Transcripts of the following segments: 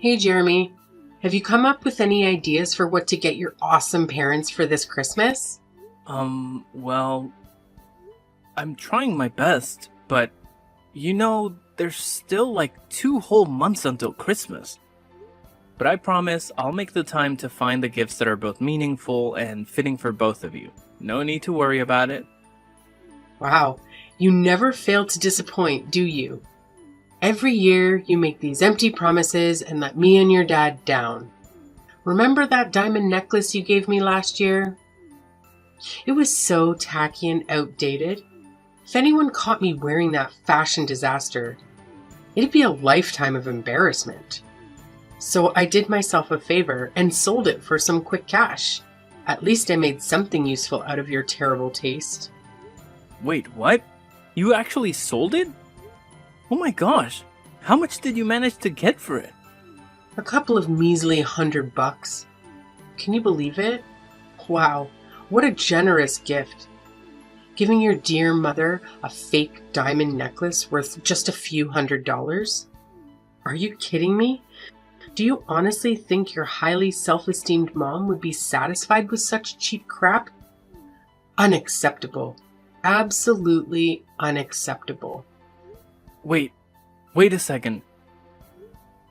Hey Jeremy, have you come up with any ideas for what to get your awesome parents for this Christmas? Well, I'm trying my best, but there's still like 2 whole months until Christmas. But I promise I'll make the time to find the gifts that are both meaningful and fitting for both of you. No need to worry about it. Wow, you never fail to disappoint, do you? Every year you make these empty promises and let me and your dad down. Remember that diamond necklace you gave me last year? It was so tacky and outdated. If anyone caught me wearing that fashion disaster, it'd be a lifetime of embarrassment. So I did myself a favor and sold it for some quick cash. At least I made something useful out of your terrible taste. Wait, what? You actually sold it? Oh my gosh, how much did you manage to get for it? A couple of measly $100. Can you believe it? Wow, what a generous gift. Giving your dear mother a fake diamond necklace worth just a few $100s? Are you kidding me? Do you honestly think your highly self-esteemed mom would be satisfied with such cheap crap? Unacceptable. Absolutely unacceptable. Wait a second.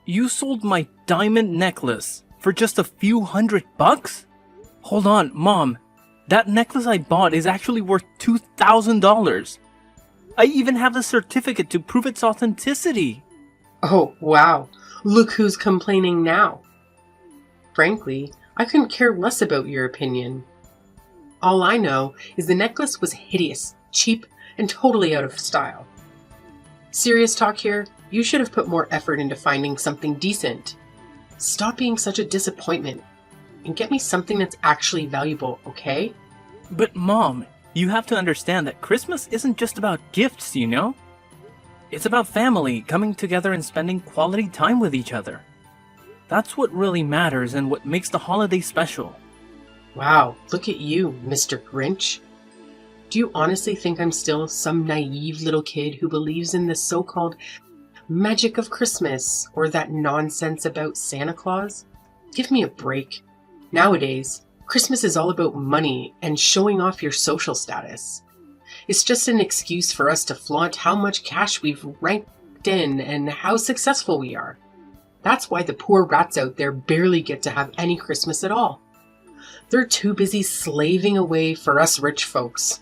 You sold my diamond necklace for just a few $100? Hold on, Mom. That necklace I bought is actually worth $2,000. I even have the certificate to prove its authenticity. Oh, wow. Look who's complaining now. Frankly, I couldn't care less about your opinion. All I know is the necklace was hideous, cheap, and totally out of style. Serious talk here, you should have put more effort into finding something decent. Stop being such a disappointment and get me something that's actually valuable, okay? But Mom, you have to understand that Christmas isn't just about gifts, you know? It's about family coming together and spending quality time with each other. That's what really matters and what makes the holiday special. Wow, look at you, Mr. Grinch. Do you honestly think I'm still some naive little kid who believes in the so-called magic of Christmas or that nonsense about Santa Claus? Give me a break. Nowadays, Christmas is all about money and showing off your social status. It's just an excuse for us to flaunt how much cash we've ranked in and how successful we are. That's why the poor rats out there barely get to have any Christmas at all. They're too busy slaving away for us rich folks.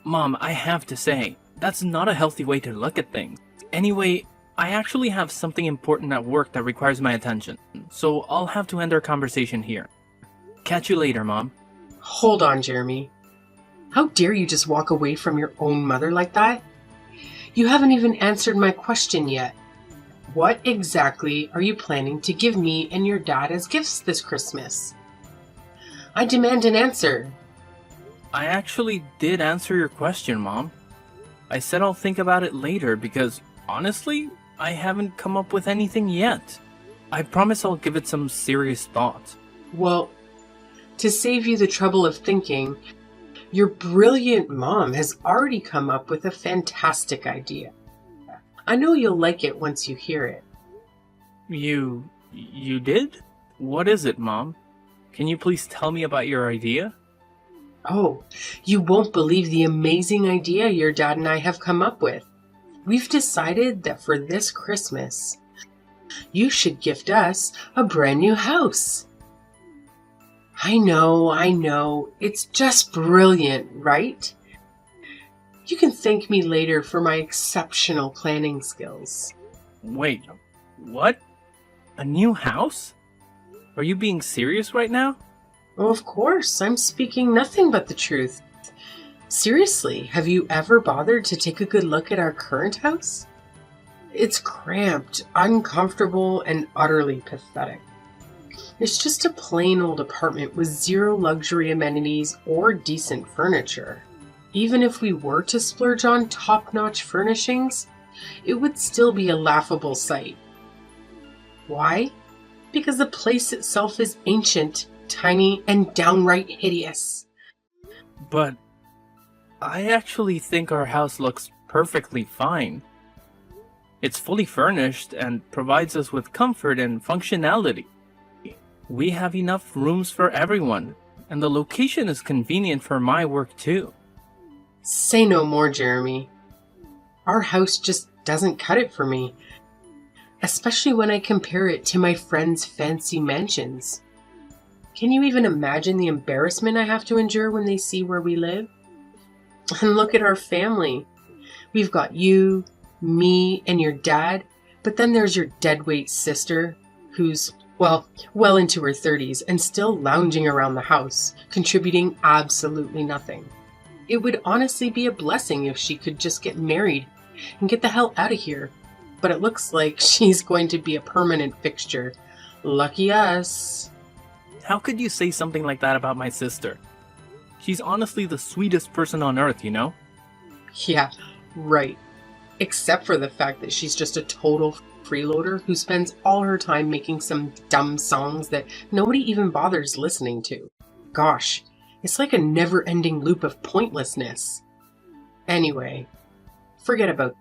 Mom, I have to say, that's not a healthy way to look at things. Anyway, I actually have something important at work that requires my attention, so I'll have to end our conversation here. Catch you later, Mom. Hold on, Jeremy. How dare you just walk away from your own mother like that? You haven't even answered my question yet. What exactly are you planning to give me and your dad as gifts this Christmas? I demand an answer. I actually did answer your question, Mom. I said I'll think about it later because, honestly, I haven't come up with anything yet. I promise I'll give it some serious thought. Well, to save you the trouble of thinking, your brilliant mom has already come up with a fantastic idea. I know you'll like it once you hear it. You did? What is it, Mom? Can you please tell me about your idea? Oh, you won't believe the amazing idea your dad and I have come up with. We've decided that for this Christmas, you should gift us a brand new house. I know. It's just brilliant, right? You can thank me later for my exceptional planning skills. Wait, what? A new house? Are you being serious right now? Oh, of course, I'm speaking nothing but the truth. Seriously, have you ever bothered to take a good look at our current house? It's cramped, uncomfortable, and utterly pathetic. It's just a plain old apartment with zero luxury amenities or decent furniture. Even if we were to splurge on top-notch furnishings, it would still be a laughable sight. Why? Because the place itself is ancient, tiny, and downright hideous. But I actually think our house looks perfectly fine. It's fully furnished and provides us with comfort and functionality. We have enough rooms for everyone, and the location is convenient for my work too. Say no more, Jeremy. Our house just doesn't cut it for me, especially when I compare it to my friends' fancy mansions. Can you even imagine the embarrassment I have to endure when they see where we live? And look at our family. We've got you, me, and your dad, but then there's your deadweight sister, who's, well into her 30s and still lounging around the house, contributing absolutely nothing. It would honestly be a blessing if she could just get married and get the hell out of here. But it looks like she's going to be a permanent fixture. Lucky us. How could you say something like that about my sister? She's honestly the sweetest person on earth, you know? Yeah, right. Except for the fact that she's just a total freeloader who spends all her time making some dumb songs that nobody even bothers listening to. Gosh, it's like a never-ending loop of pointlessness. Anyway, forget about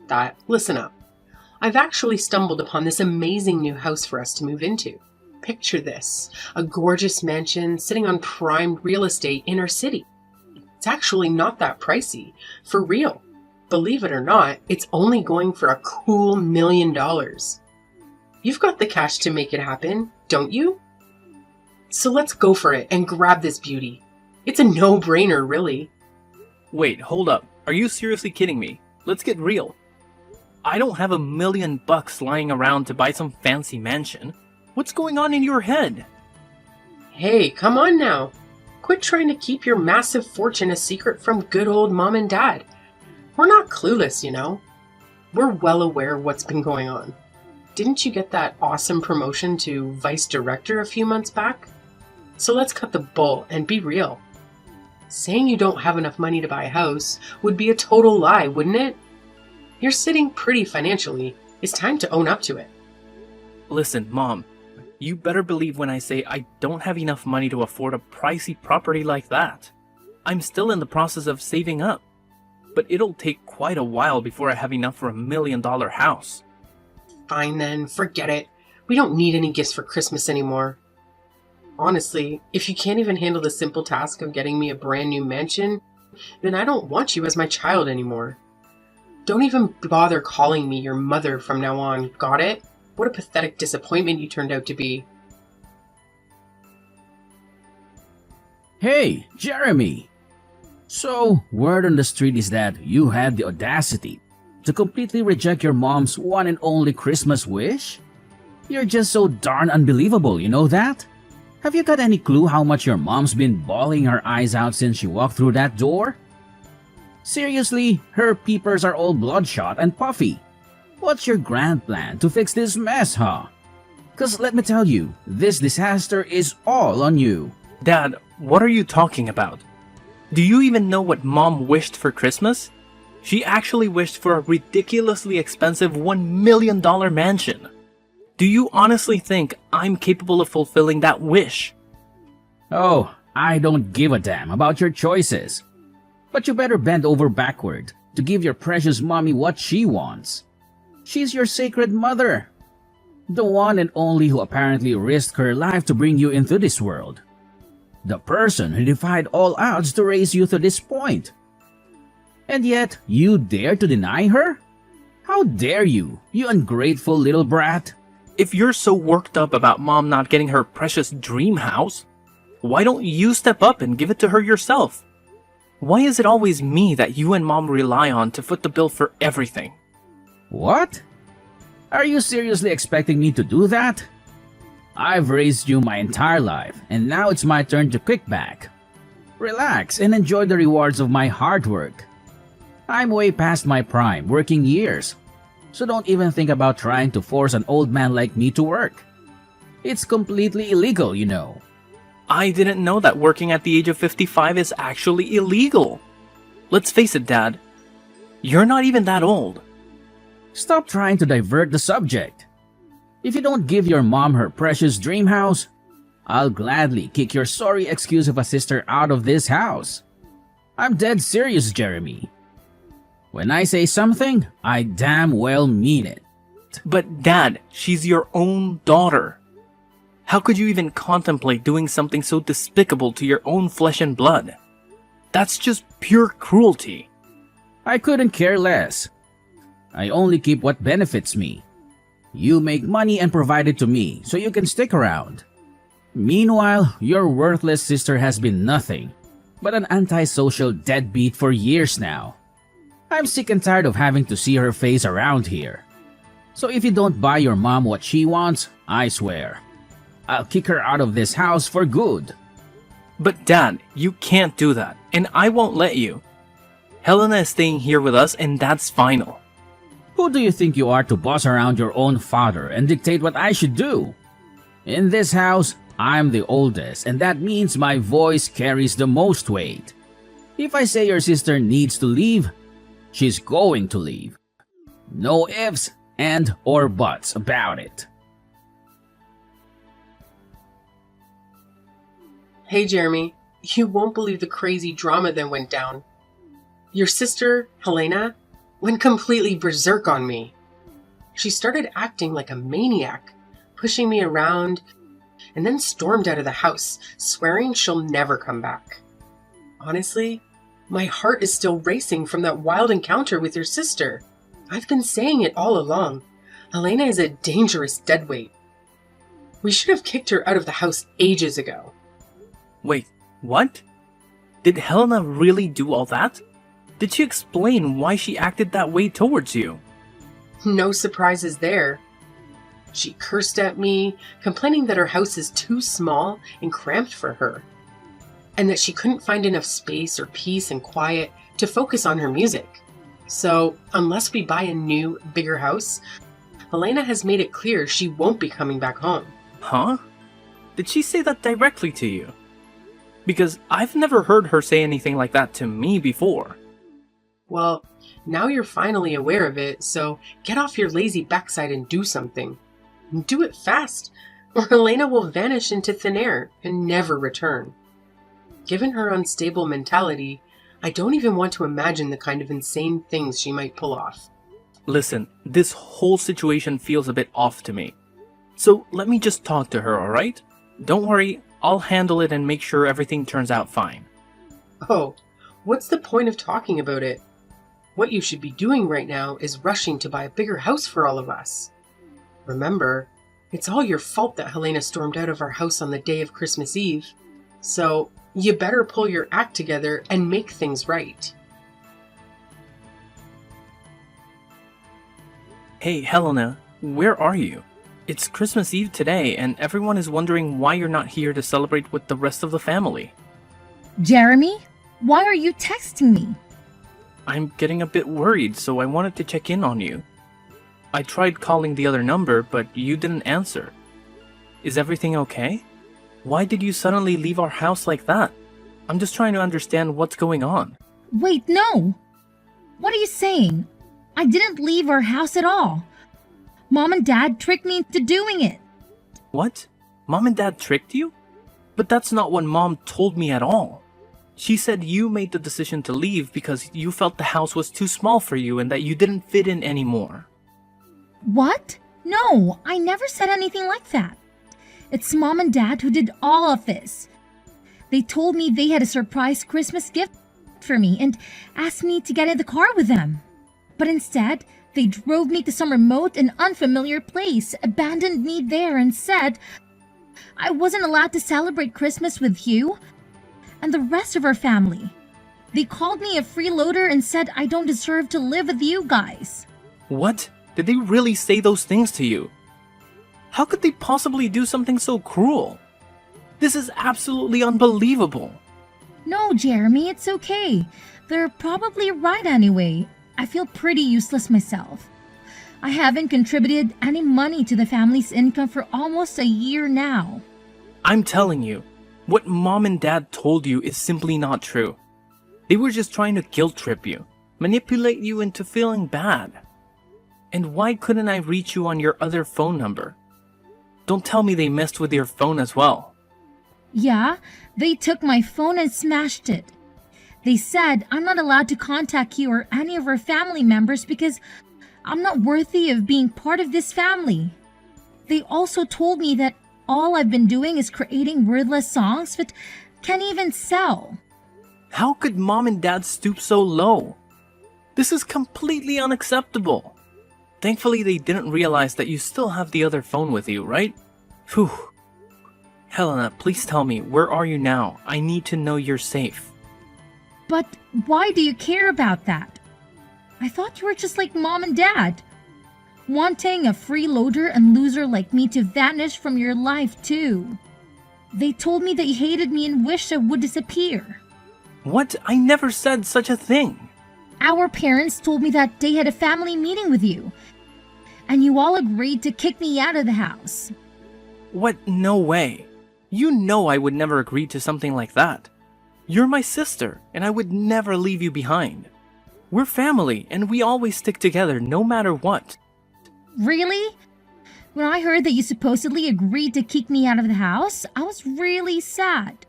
that. Listen up. I've actually stumbled upon this amazing new house for us to move into. Picture this, a gorgeous mansion sitting on prime real estate in our city. It's actually not that pricey, for real. Believe it or not, it's only going for a cool $1 million. You've got the cash to make it happen, don't you? So let's go for it and grab this beauty. It's a no-brainer, really. Wait, hold up. Are you seriously kidding me? Let's get real. I don't have $1 million lying around to buy some fancy mansion. What's going on in your head? Hey, come on now. Quit trying to keep your massive fortune a secret from good old mom and dad. We're not clueless, you know. We're well aware of what's been going on. Didn't you get that awesome promotion to vice director a few months back? So let's cut the bull and be real. Saying you don't have enough money to buy a house would be a total lie, wouldn't it? You're sitting pretty financially. It's time to own up to it. Listen, Mom, you better believe when I say I don't have enough money to afford a pricey property like that. I'm still in the process of saving up, but it'll take quite a while before I have enough for $1 million house. Fine then, forget it. We don't need any gifts for Christmas anymore. Honestly, if you can't even handle the simple task of getting me a brand new mansion, then I don't want you as my child anymore. Don't even bother calling me your mother from now on, got it? What a pathetic disappointment you turned out to be. Hey, Jeremy! So, word on the street is that you had the audacity to completely reject your mom's one and only Christmas wish? You're just so darn unbelievable, you know that? Have you got any clue how much your mom's been bawling her eyes out since she walked through that door? Seriously, her peepers are all bloodshot and puffy. What's your grand plan to fix this mess, huh? 'Cause let me tell you, this disaster is all on you. Dad, what are you talking about? Do you even know what Mom wished for Christmas? She actually wished for a ridiculously expensive $1 million mansion. Do you honestly think I'm capable of fulfilling that wish? Oh, I don't give a damn about your choices. But you better bend over backward to give your precious mommy what she wants. She's your sacred mother. The one and only who apparently risked her life to bring you into this world. The person who defied all odds to raise you to this point. And yet, you dare to deny her? How dare you, you ungrateful little brat? If you're so worked up about Mom not getting her precious dream house, why don't you step up and give it to her yourself? Why is it always me that you and Mom rely on to foot the bill for everything? What? Are you seriously expecting me to do that? I've raised you my entire life, and now it's my turn to kick back. Relax and enjoy the rewards of my hard work. I'm way past my prime working years, so don't even think about trying to force an old man like me to work. It's completely illegal, you know. I didn't know that working at the age of 55 is actually illegal. Let's face it, Dad. You're not even that old. Stop trying to divert the subject. If you don't give your mom her precious dream house, I'll gladly kick your sorry excuse of a sister out of this house. I'm dead serious, Jeremy. When I say something, I damn well mean it. But Dad, she's your own daughter. How could you even contemplate doing something so despicable to your own flesh and blood? That's just pure cruelty. I couldn't care less. I only keep what benefits me. You make money and provide it to me so you can stick around. Meanwhile, your worthless sister has been nothing but an antisocial deadbeat for years now. I'm sick and tired of having to see her face around here. So if you don't buy your mom what she wants, I swear, I'll kick her out of this house for good. But Dad, you can't do that, and I won't let you. Helena is staying here with us, and that's final. Who do you think you are to boss around your own father and dictate what I should do? In this house, I'm the oldest, and that means my voice carries the most weight. If I say your sister needs to leave, she's going to leave. No ifs and or buts about it. Hey, Jeremy, you won't believe the crazy drama that went down. Your sister, Helena, went completely berserk on me. She started acting like a maniac, pushing me around, and then stormed out of the house, swearing she'll never come back. Honestly, my heart is still racing from that wild encounter with your sister. I've been saying it all along. Helena is a dangerous deadweight. We should have kicked her out of the house ages ago. Wait, what? Did Helena really do all that? Did she explain why she acted that way towards you? No surprises there. She cursed at me, complaining that her house is too small and cramped for her, and that she couldn't find enough space or peace and quiet to focus on her music. So, unless we buy a new, bigger house, Helena has made it clear she won't be coming back home. Huh? Did she say that directly to you? Because I've never heard her say anything like that to me before. Well, now you're finally aware of it, so get off your lazy backside and do something. And do it fast, or Helena will vanish into thin air and never return. Given her unstable mentality, I don't even want to imagine the kind of insane things she might pull off. Listen, this whole situation feels a bit off to me. So let me just talk to her, alright? Don't worry, I'll handle it and make sure everything turns out fine. Oh, what's the point of talking about it? What you should be doing right now is rushing to buy a bigger house for all of us. Remember, it's all your fault that Helena stormed out of our house on the day of Christmas Eve. So, you better pull your act together and make things right. Hey, Helena, where are you? It's Christmas Eve today, and everyone is wondering why you're not here to celebrate with the rest of the family. Jeremy, why are you texting me? I'm getting a bit worried, so I wanted to check in on you. I tried calling the other number, but you didn't answer. Is everything okay? Why did you suddenly leave our house like that? I'm just trying to understand what's going on. Wait, no! What are you saying? I didn't leave our house at all. Mom and Dad tricked me into doing it. What? Mom and Dad tricked you? But that's not what Mom told me at all. She said you made the decision to leave because you felt the house was too small for you and that you didn't fit in anymore. What? No, I never said anything like that. It's Mom and Dad who did all of this. They told me they had a surprise Christmas gift for me and asked me to get in the car with them. But instead, they drove me to some remote and unfamiliar place, abandoned me there, and said I wasn't allowed to celebrate Christmas with you and the rest of our family. They called me a freeloader and said I don't deserve to live with you guys. What? Did they really say those things to you? How could they possibly do something so cruel? This is absolutely unbelievable. No, Jeremy, it's okay. They're probably right anyway. I feel pretty useless myself. I haven't contributed any money to the family's income for almost a year now. I'm telling you, what Mom and Dad told you is simply not true. They were just trying to guilt trip you, manipulate you into feeling bad. And why couldn't I reach you on your other phone number? Don't tell me they messed with your phone as well. Yeah, they took my phone and smashed it. They said I'm not allowed to contact you or any of our family members because I'm not worthy of being part of this family. They also told me that all I've been doing is creating wordless songs that can't even sell. How could mom and dad stoop so low? This is completely unacceptable. Thankfully, they didn't realize that you still have the other phone with you, right? Phew. Helena, please tell me, where are you now? I need to know you're safe. But why do you care about that? I thought you were just like mom and dad. Wanting a freeloader and loser like me to vanish from your life too. They told me that you hated me and wished I would disappear. What? I never said such a thing. Our parents told me that they had a family meeting with you, and you all agreed to kick me out of the house. What? No way. You know I would never agree to something like that. You're my sister, and I would never leave you behind. We're family, and we always stick together no matter what. Really? When I heard that you supposedly agreed to kick me out of the house, I was really sad.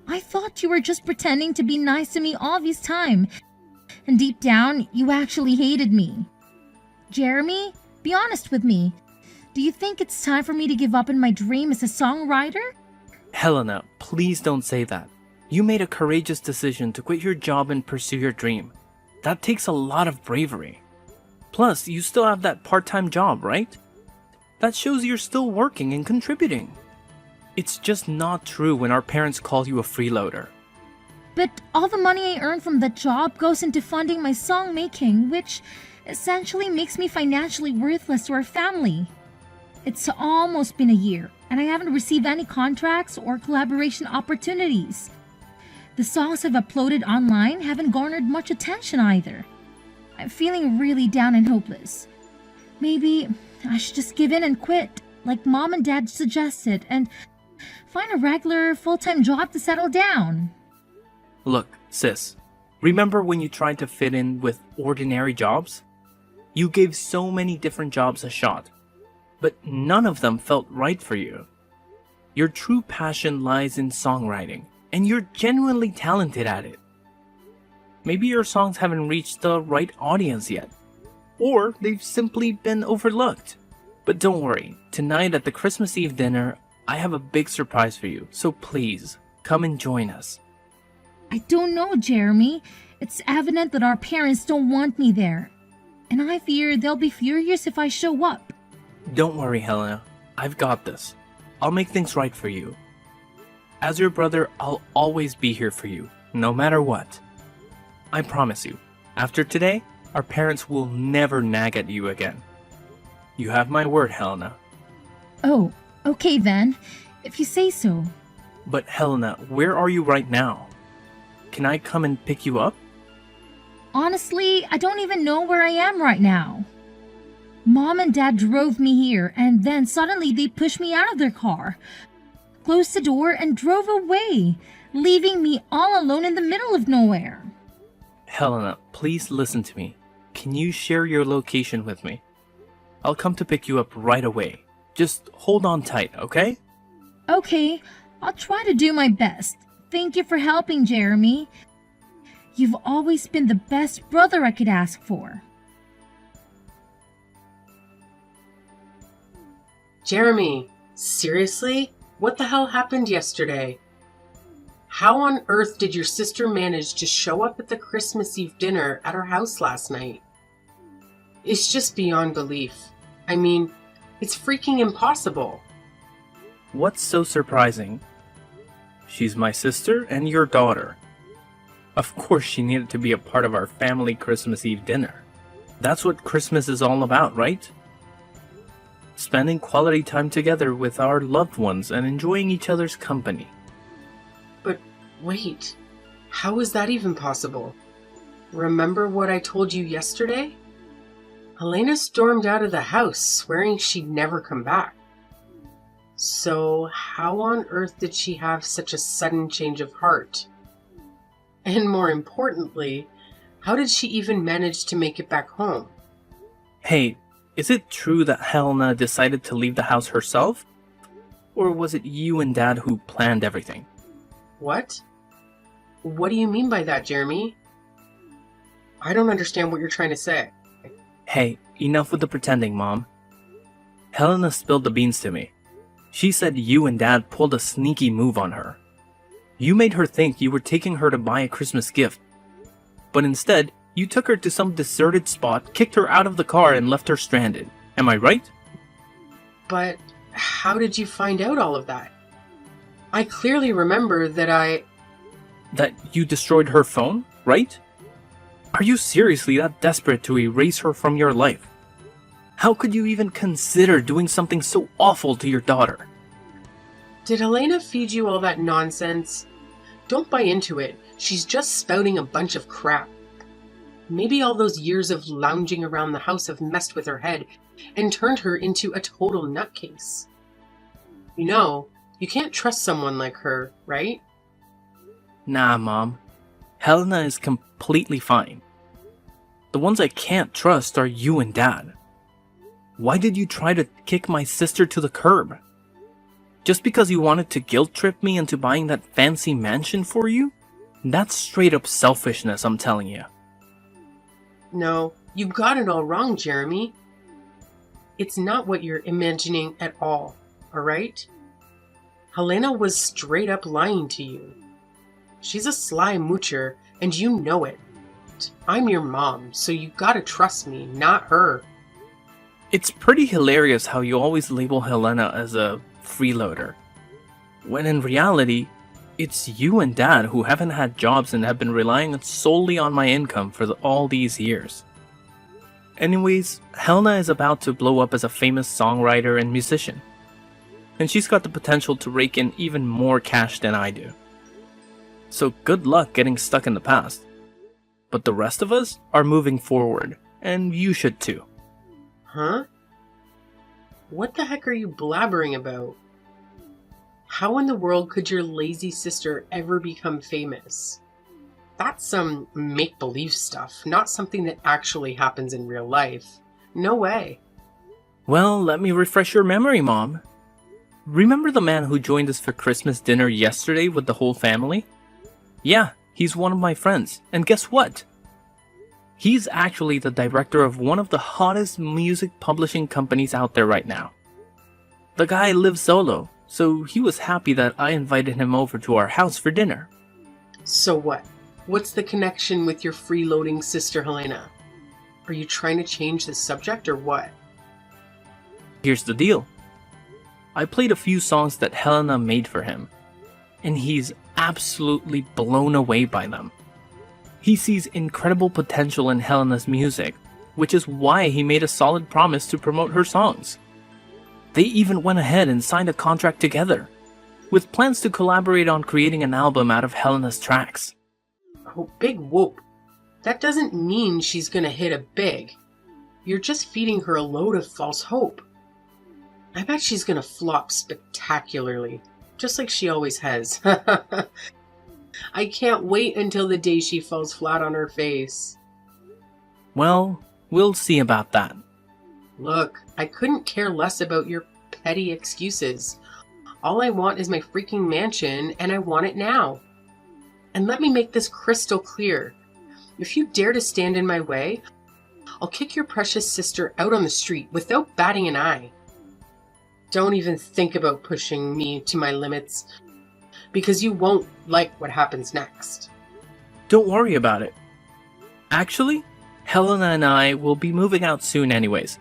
I thought you were just pretending to be nice to me all this time, and deep down, you actually hated me. Jeremy, be honest with me. Do you think it's time for me to give up on my dream as a songwriter? Helena, please don't say that. You made a courageous decision to quit your job and pursue your dream. That takes a lot of bravery. Plus, you still have that part-time job, right? That shows you're still working and contributing. It's just not true when our parents call you a freeloader. But all the money I earn from that job goes into funding my song making, which essentially makes me financially worthless to our family. It's almost been a year, and I haven't received any contracts or collaboration opportunities. The songs I've uploaded online haven't garnered much attention either. I'm feeling really down and hopeless. Maybe I should just give in and quit, like mom and dad suggested, and find a regular full-time job to settle down. Look, sis, remember when you tried to fit in with ordinary jobs? You gave so many different jobs a shot, but none of them felt right for you. Your true passion lies in songwriting, and you're genuinely talented at it. Maybe your songs haven't reached the right audience yet, or they've simply been overlooked. But don't worry, tonight at the Christmas Eve dinner, I have a big surprise for you, so please, come and join us. I don't know, Jeremy. It's evident that our parents don't want me there, and I fear they'll be furious if I show up. Don't worry, Helena. I've got this. I'll make things right for you. As your brother, I'll always be here for you, no matter what. I promise you, after today, our parents will never nag at you again. You have my word, Helena. Oh, okay then, if you say so. But Helena, where are you right now? Can I come and pick you up? Honestly, I don't even know where I am right now. Mom and Dad drove me here, and then suddenly they pushed me out of their car, closed the door, and drove away, leaving me all alone in the middle of nowhere. Helena, please listen to me. Can you share your location with me? I'll come to pick you up right away. Just hold on tight, okay? Okay, I'll try to do my best. Thank you for helping, Jeremy. You've always been the best brother I could ask for. Jeremy, seriously? What the hell happened yesterday? How on earth did your sister manage to show up at the Christmas Eve dinner at her house last night? It's just beyond belief. I mean, it's freaking impossible. What's so surprising? She's my sister and your daughter. Of course she needed to be a part of our family Christmas Eve dinner. That's what Christmas is all about, right? Spending quality time together with our loved ones and enjoying each other's company. But wait, how is that even possible? Remember what I told you yesterday? Helena stormed out of the house, swearing she'd never come back. So how on earth did she have such a sudden change of heart? And more importantly, how did she even manage to make it back home? Hey, is it true that Helena decided to leave the house herself? Or was it you and Dad who planned everything? What? What do you mean by that, Jeremy? I don't understand what you're trying to say. Hey, enough with the pretending, Mom. Helena spilled the beans to me. She said you and Dad pulled a sneaky move on her. You made her think you were taking her to buy a Christmas gift. But instead, you took her to some deserted spot, kicked her out of the car, and left her stranded. Am I right? But how did you find out all of that? I clearly remember that That you destroyed her phone, right? Are you seriously that desperate to erase her from your life? How could you even consider doing something so awful to your daughter? Did Helena feed you all that nonsense? Don't buy into it. She's just spouting a bunch of crap. Maybe all those years of lounging around the house have messed with her head and turned her into a total nutcase. You know, you can't trust someone like her, right? Nah, Mom. Helena is completely fine. The ones I can't trust are you and Dad. Why did you try to kick my sister to the curb? Just because you wanted to guilt trip me into buying that fancy mansion for you? That's straight up selfishness, I'm telling you. No, you got it all wrong, Jeremy. It's not what you're imagining at all, alright? Helena was straight up lying to you. She's a sly moocher, and you know it. I'm your mom, so you gotta trust me, not her. It's pretty hilarious how you always label Helena as a freeloader, when in reality, it's you and Dad who haven't had jobs and have been relying solely on my income for all these years. Anyways, Helena is about to blow up as a famous songwriter and musician, and she's got the potential to rake in even more cash than I do. So good luck getting stuck in the past. But the rest of us are moving forward, and you should too. Huh? What the heck are you blabbering about? How in the world could your lazy sister ever become famous? That's some make-believe stuff, not something that actually happens in real life. No way. Well, let me refresh your memory, Mom. Remember the man who joined us for Christmas dinner yesterday with the whole family? Yeah, he's one of my friends, and guess what? He's actually the director of one of the hottest music publishing companies out there right now. The guy lives solo, so he was happy that I invited him over to our house for dinner. So what? What's the connection with your freeloading sister Helena? Are you trying to change the subject or what? Here's the deal. I played a few songs that Helena made for him, and he's absolutely blown away by them. He sees incredible potential in Helena's music, which is why he made a solid promise to promote her songs. They even went ahead and signed a contract together, with plans to collaborate on creating an album out of Helena's tracks. Oh, big whoop. That doesn't mean she's gonna hit a big. You're just feeding her a load of false hope. I bet she's gonna flop spectacularly, just like she always has. I can't wait until the day she falls flat on her face. Well, we'll see about that. Look, I couldn't care less about your petty excuses. All I want is my freaking mansion, and I want it now. And let me make this crystal clear. If you dare to stand in my way, I'll kick your precious sister out on the street without batting an eye. Don't even think about pushing me to my limits, because you won't like what happens next. Don't worry about it. Actually, Helena and I will be moving out soon anyways.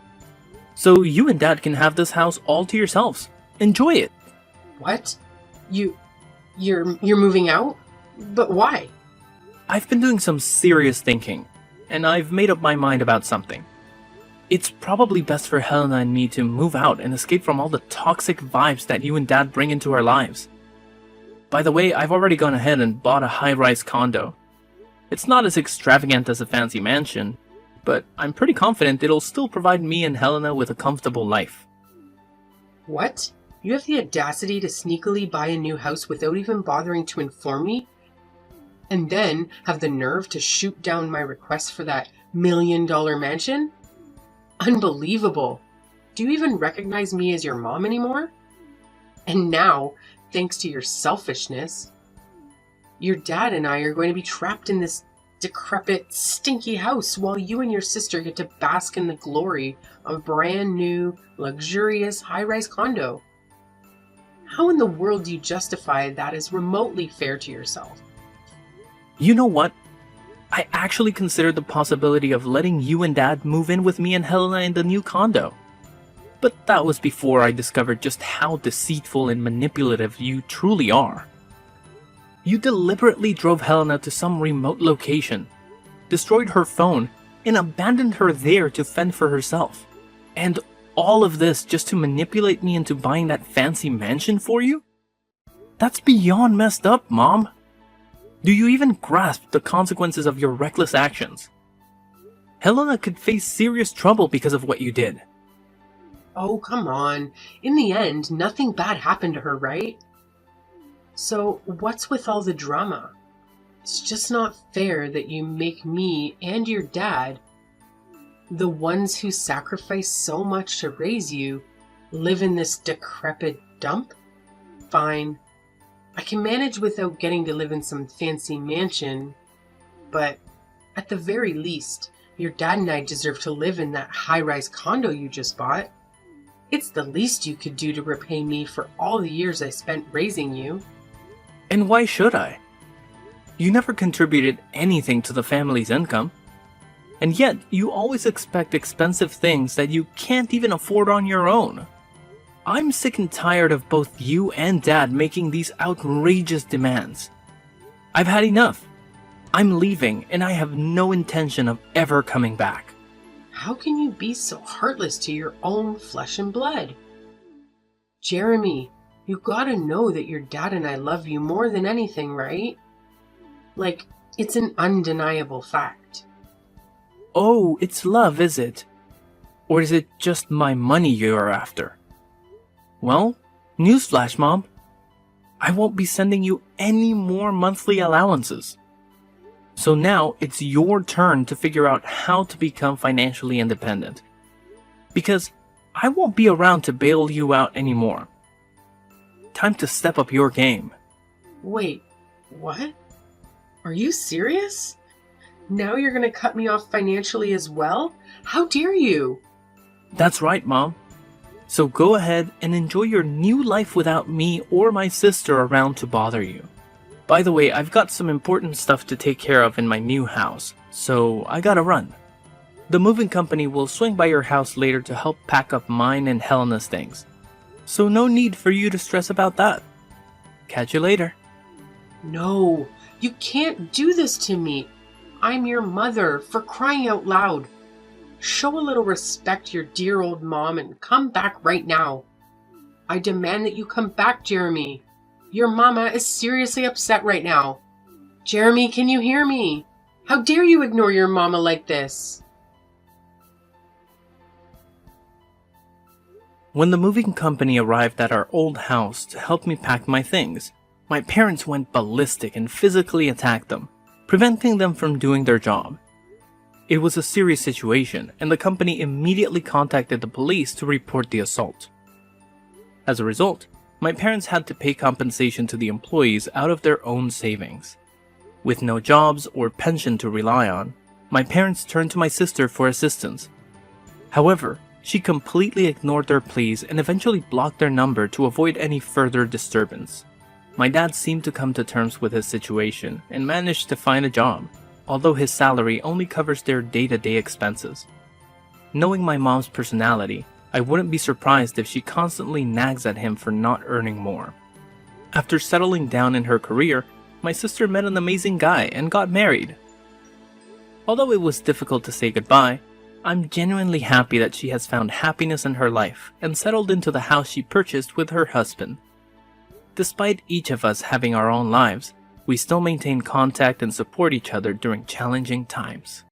So you and Dad can have this house all to yourselves. Enjoy it. What? You're moving out? But why? I've been doing some serious thinking, and I've made up my mind about something. It's probably best for Helena and me to move out and escape from all the toxic vibes that you and Dad bring into our lives. By the way, I've already gone ahead and bought a high-rise condo. It's not as extravagant as a fancy mansion, but I'm pretty confident it'll still provide me and Helena with a comfortable life. What? You have the audacity to sneakily buy a new house without even bothering to inform me? And then have the nerve to shoot down my request for that $1 million mansion? Unbelievable. Do you even recognize me as your mom anymore? And now, thanks to your selfishness, Your dad and I are going to be trapped in this decrepit, stinky house while you and your sister get to bask in the glory of a brand new, luxurious high-rise condo. How in the world do you justify that as remotely fair to yourself? You know what? I actually considered the possibility of letting you and Dad move in with me and Helena in the new condo. But that was before I discovered just how deceitful and manipulative you truly are. You deliberately drove Helena to some remote location, destroyed her phone, and abandoned her there to fend for herself. And all of this just to manipulate me into buying that fancy mansion for you? That's beyond messed up, Mom. Do you even grasp the consequences of your reckless actions? Helena could face serious trouble because of what you did. Oh, come on. In the end, nothing bad happened to her, right? So, what's with all the drama? It's just not fair that you make me and your dad, the ones who sacrificed so much to raise you, live in this decrepit dump? Fine. I can manage without getting to live in some fancy mansion, but at the very least, your dad and I deserve to live in that high-rise condo you just bought. It's the least you could do to repay me for all the years I spent raising you. And why should I? You never contributed anything to the family's income. And yet, you always expect expensive things that you can't even afford on your own. I'm sick and tired of both you and Dad making these outrageous demands. I've had enough. I'm leaving, and I have no intention of ever coming back. How can you be so heartless to your own flesh and blood? Jeremy, you gotta know that your dad and I love you more than anything, right? Like, it's an undeniable fact. Oh, it's love, is it? Or is it just my money you're after? Well, newsflash, Mom. I won't be sending you any more monthly allowances. So now it's your turn to figure out how to become financially independent. Because I won't be around to bail you out anymore. Time to step up your game. Wait, what? Are you serious? Now you're gonna cut me off financially as well? How dare you? That's right, Mom. So go ahead and enjoy your new life without me or my sister around to bother you. By the way, I've got some important stuff to take care of in my new house, so I gotta run. The moving company will swing by your house later to help pack up mine and Helena's things. So no need for you to stress about that. Catch you later. No, you can't do this to me. I'm your mother, for crying out loud. Show a little respect to your dear old mom and come back right now. I demand that you come back, Jeremy. Your mama is seriously upset right now. Jeremy, can you hear me? How dare you ignore your mama like this? When the moving company arrived at our old house to help me pack my things, my parents went ballistic and physically attacked them, preventing them from doing their job. It was a serious situation, and the company immediately contacted the police to report the assault. As a result, my parents had to pay compensation to the employees out of their own savings. With no jobs or pension to rely on, my parents turned to my sister for assistance. However, she completely ignored their pleas and eventually blocked their number to avoid any further disturbance. My dad seemed to come to terms with his situation and managed to find a job, although his salary only covers their day-to-day expenses. Knowing my mom's personality, I wouldn't be surprised if she constantly nags at him for not earning more. After settling down in her career, my sister met an amazing guy and got married. Although it was difficult to say goodbye, I'm genuinely happy that she has found happiness in her life and settled into the house she purchased with her husband. Despite each of us having our own lives, we still maintain contact and support each other during challenging times.